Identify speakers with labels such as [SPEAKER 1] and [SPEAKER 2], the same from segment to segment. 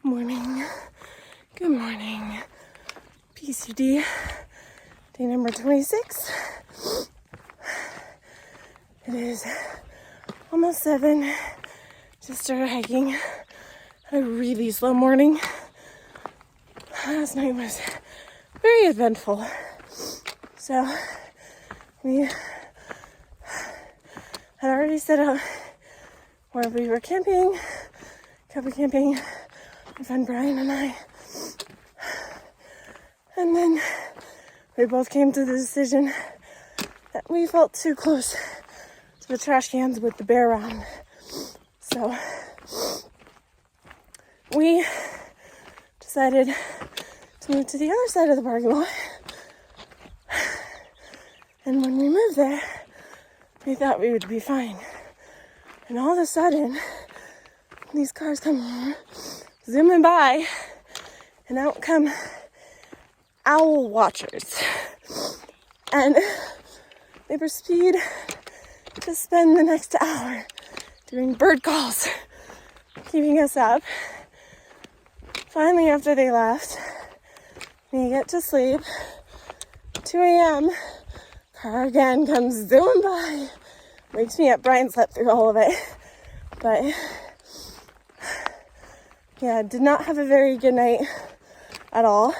[SPEAKER 1] Morning. Good morning. PCT, day number 26. It is almost 7. Just started hiking. Had a really slow morning. Last night was very eventful. So we had already set out where we were camping, cover camping, my friend Brian and I. And then we both came to the decision that we felt too close to the trash cans with the bear around. So we decided to move to the other side of the parking lot. And when we moved there, we thought we would be fine. And all of a sudden, these cars come zooming by, and out come owl watchers. And they proceed to spend the next hour doing bird calls, keeping us up. Finally, after they left, we get to sleep. 2 a.m., car again comes zooming by. Wakes me up. Brian slept through all of it. But yeah, did not have a very good night at all.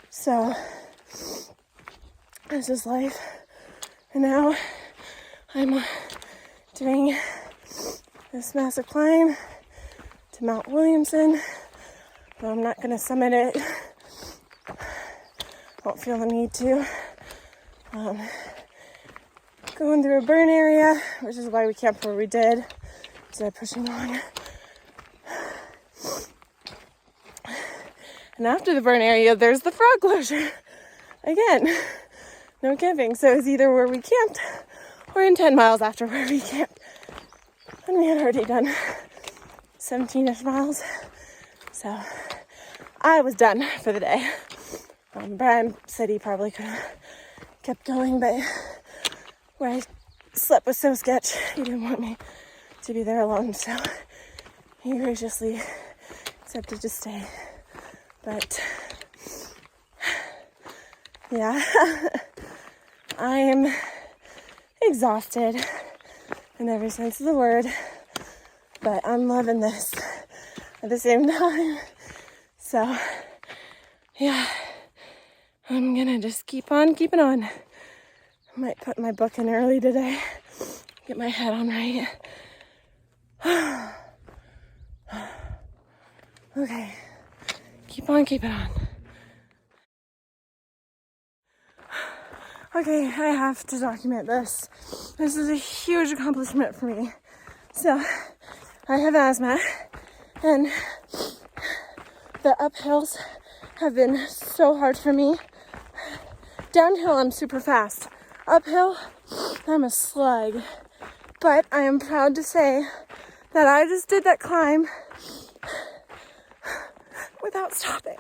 [SPEAKER 1] So this is life. And now I'm doing this massive climb to Mount Williamson. But I'm not going to summit it. Don't feel the need to. Going through a burn area, which is why we camped where we did, instead of pushing on. And after the burn area, there's the frog closure. Again, no camping. So it's either where we camped or in 10 miles after where we camped. And we had already done 17-ish miles. So I was done for the day. Brian said he probably could have kept going, but where I slept was so sketch, he didn't want me to be there alone, so he graciously accepted to stay. But yeah, I am exhausted in every sense of the word, but I'm loving this at the same time. So yeah, I'm gonna just keep on keeping on. I might put my book in early today, get my head on right. Okay, keep on keeping on. Okay, I have to document this. This is a huge accomplishment for me. So, I have asthma, and the uphills have been so hard for me. Downhill, I'm super fast. Uphill, I'm a slug. But I am proud to say that I just did that climb without stopping.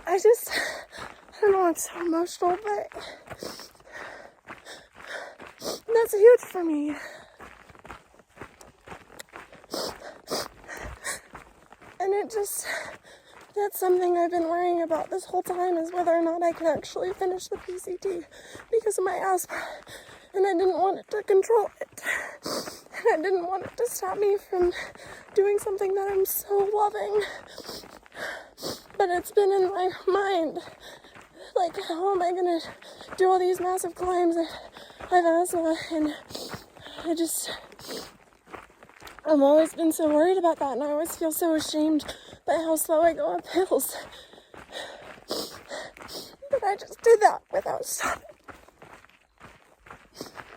[SPEAKER 1] I don't know, it's so emotional, but that's huge for me. And that's something I've been worrying about this whole time, is whether or not I can actually finish the PCT because of my asthma. And I didn't want it to control it. And I didn't want it to stop me from doing something that I'm so loving. But it's been in my mind. Like, how am I gonna do all these massive climbs? I have asthma, and I've always been so worried about that, and I always feel so ashamed by how slow I go up hills. But I just did that without stopping.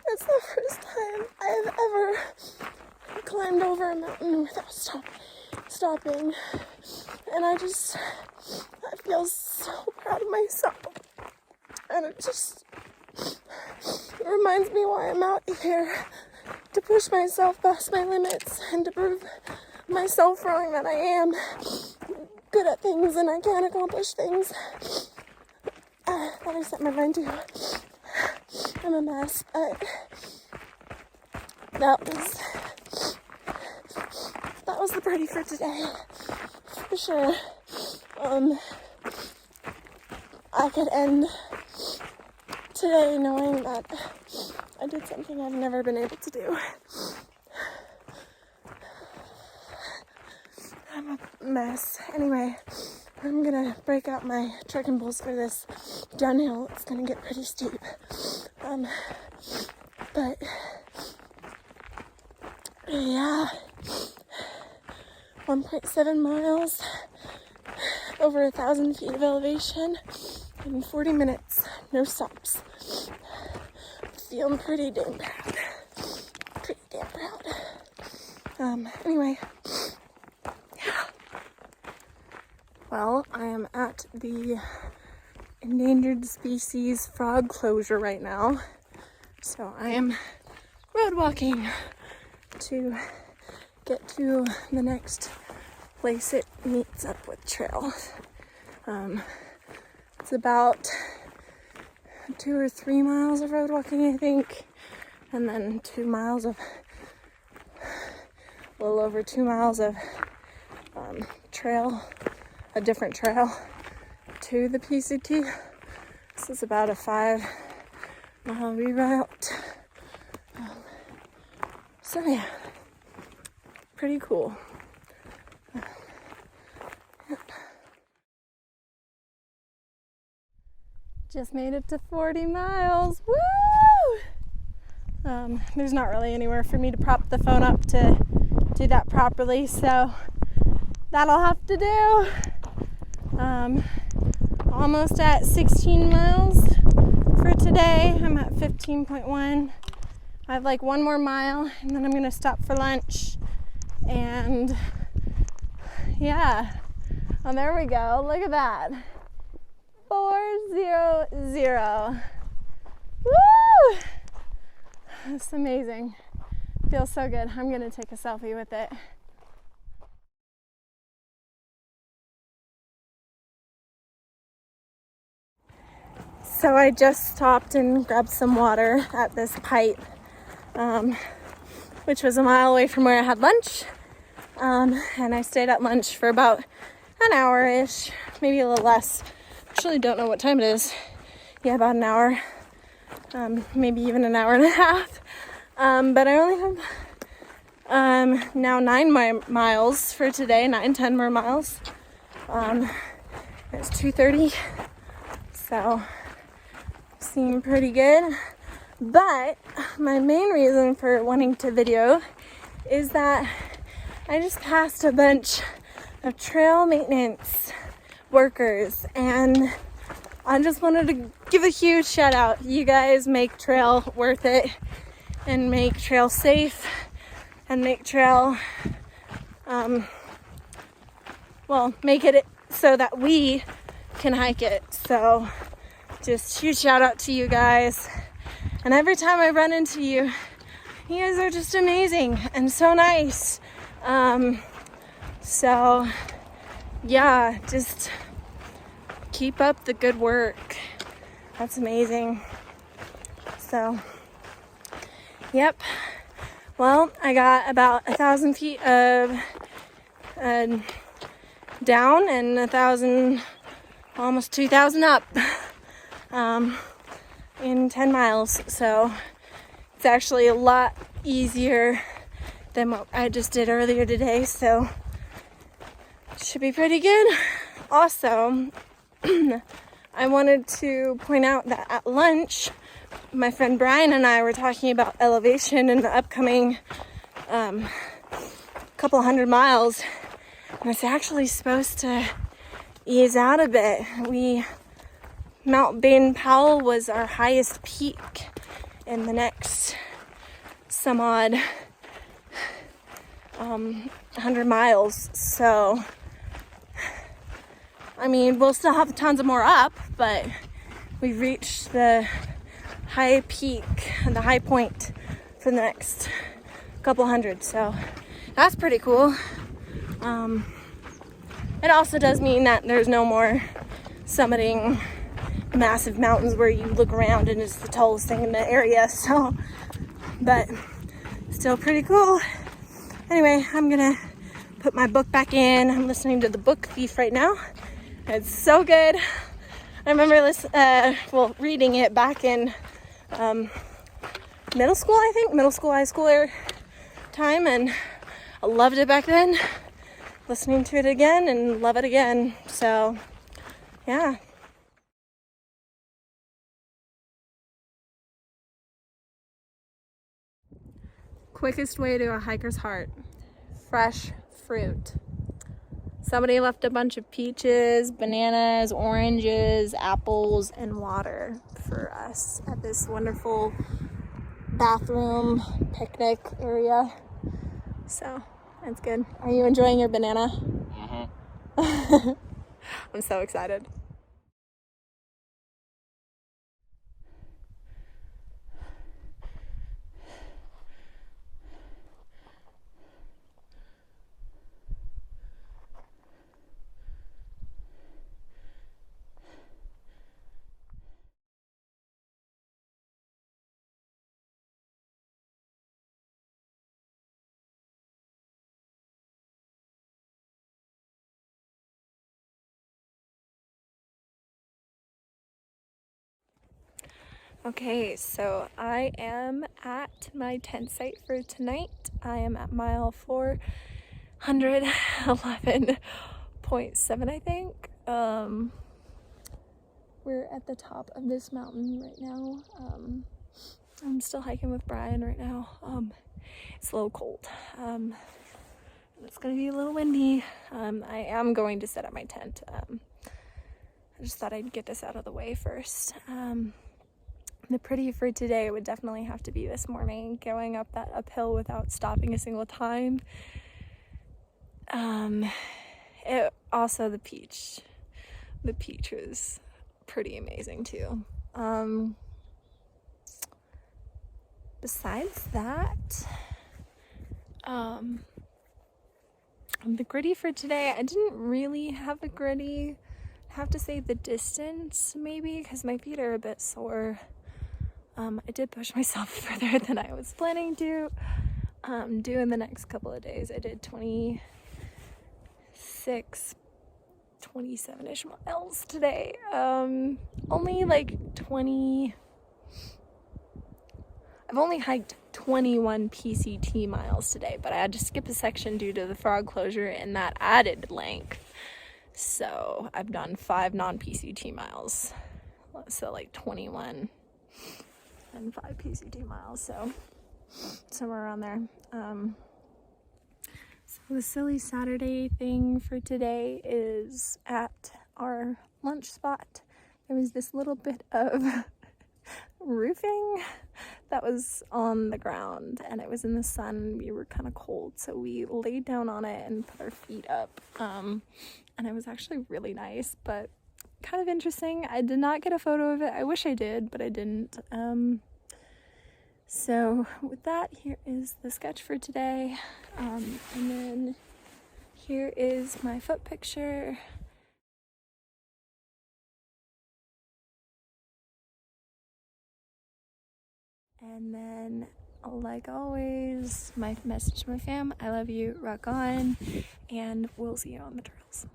[SPEAKER 1] It's the first time I have ever climbed over a mountain without stopping. And I feel so proud of myself. And it reminds me why I'm out here, to push myself past my limits and to prove myself wrong that I am good at things and I can accomplish things that I set my mind to. I'm a mess, but that was the party for today, for sure. I could end today knowing that I did something I've never been able to do. I'm a mess. Anyway, I'm gonna break out my trekking poles for this downhill. It's gonna get pretty steep. But yeah, 1.7 miles, over 1,000 feet of elevation in 40 minutes, no stops. Feeling pretty damn proud. Anyway, yeah. Well, I am at the endangered species frog closure right now. So I am road walking to get to the next place it meets up with trail. It's about 2 or 3 miles of road walking, I think, and then 2 miles of, a little over 2 miles of trail, a different trail to the PCT. This is about a 5-mile reroute. So yeah, pretty cool. Just made it to 40 miles. Woo! There's not really anywhere for me to prop the phone up to do that properly, so that'll have to do. Almost at 16 miles for today. I'm at 15.1. I have like 1 more mile, and then I'm gonna stop for lunch. And yeah, oh, there we go. Look at that. 400. Woo! That's amazing. Feels so good. I'm gonna take a selfie with it. So I just stopped and grabbed some water at this pipe, which was a mile away from where I had lunch. And I stayed at lunch for about an hour-ish, maybe a little less. Actually don't know what time it is. Yeah, about an hour, maybe even an hour and a half. But I only have now 9 miles for today, 10 more miles. It's 2:30, so seem pretty good. But my main reason for wanting to video is that I just passed a bunch of trail maintenance workers, and I just wanted to give a huge shout out. You guys make trail worth it, and make trail safe, and make trail make it so that we can hike it. So just huge shout out to you guys. And every time I run into you, you guys are just amazing and so nice. So yeah, just keep up the good work. That's amazing. So yep. Well, I got about 1,000 feet of down and 1,000, almost 2,000 up in 10 miles. So it's actually a lot easier than what I just did earlier today. So it should be pretty good. Also, I wanted to point out that at lunch, my friend Brian and I were talking about elevation in the upcoming couple hundred miles. And it's actually supposed to ease out a bit. Mount Baden Powell was our highest peak in the next some odd 100 miles. So, I mean, we'll still have tons of more up, but we've reached the high peak, the high point for the next couple hundred. So that's pretty cool. It also does mean that there's no more summiting massive mountains where you look around and it's the tallest thing in the area. So, but still pretty cool. Anyway, I'm gonna put my book back in. I'm listening to The Book Thief right now. It's so good. I remember reading it back in middle school, I think, middle school, high schooler time, and I loved it back then. Listening to it again and love it again. So, yeah. Quickest way to a hiker's heart: fresh fruit. Somebody left a bunch of peaches, bananas, oranges, apples, and water for us at this wonderful bathroom picnic area. So that's good. Are you enjoying your banana? Mm-hmm. I'm so excited. Okay, so I am at my tent site for tonight. I am at mile 411.7, I think. We're at the top of this mountain right now. I'm still hiking with Brian right now. It's a little cold. It's gonna be a little windy. I am going to set up my tent. I just thought I'd get this out of the way first. The pretty for today would definitely have to be this morning, going up that uphill without stopping a single time. Also the peach was pretty amazing too. Besides that, the gritty for today, I didn't really have a gritty. I have to say the distance maybe, because my feet are a bit sore. I did push myself further than I was planning to do in the next couple of days. I did 27-ish miles today. Only like 20. I've only hiked 21 PCT miles today, but I had to skip a section due to the frog closure and that added length. So I've done 5 non-PCT miles. So like 21 and 5 PCT miles, so somewhere around there. So the silly Saturday thing for today is at our lunch spot. There was this little bit of roofing that was on the ground and it was in the sun. We were kind of cold, so we laid down on it and put our feet up. And it was actually really nice, but kind of interesting. I did not get a photo of it. I wish I did, but I didn't. So with that, here is the sketch for today. And then here is my foot picture. And then, like always, my message to my fam: I love you, rock on, and we'll see you on the trails.